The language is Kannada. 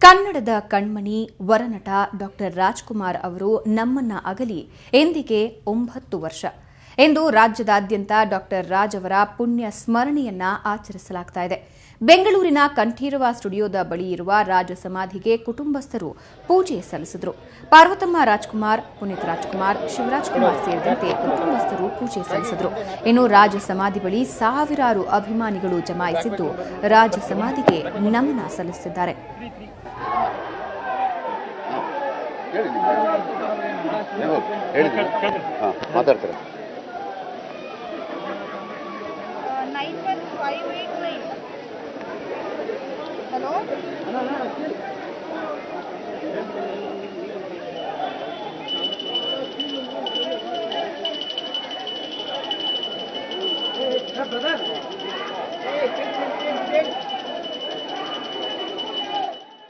ಕನ್ನಡದ ಕಣ್ಮಣಿ ವರನಟ ಡಾಕ್ಟರ್ ರಾಜ್ಕುಮಾರ್ ಅವರು ನಮ್ಮನ್ನ ಅಗಲಿ ಎಂದಿಗೆ 9 ವರ್ಷ. ಎಂದು ರಾಜ್ಯದಾದ್ಯಂತ ಡಾಕ್ಟರ್ ರಾಜ್ ಅವರ ಪುಣ್ಯ ಸ್ಮರಣೆಯನ್ನ ಆಚರಿಸಲಾಗುತ್ತಿದೆ. ಬೆಂಗಳೂರಿನ ಕಂಠೀರವ ಸ್ಟುಡಿಯೋದ ಬಳಿ ಇರುವ ರಾಜ ಸಮಾಧಿಗೆ ಕುಟುಂಬಸ್ಥರು ಪೂಜೆ ಸಲ್ಲಿಸಿದರು. ಪಾರ್ವತಮ್ಮ ರಾಜ್ಕುಮಾರ್, ಪುನೀತ್ ರಾಜ್ಕುಮಾರ್, ಶಿವರಾಜ್ ಕುಮಾರ್ ಸೇರಿದಂತೆ ಕುಟುಂಬಸ್ಥರು ಪೂಜೆ ಸಲ್ಲಿಸಿದರು. ಇನ್ನು ರಾಜ ಸಮಾಧಿ ಬಳಿ ಸಾವಿರಾರು ಅಭಿಮಾನಿಗಳು ಜಮಾಯಿಸಿದ್ದು ರಾಜ ಸಮಾಧಿಗೆ ನಮನ ಸಲ್ಲಿಸಿದ್ದಾರೆ. Hello?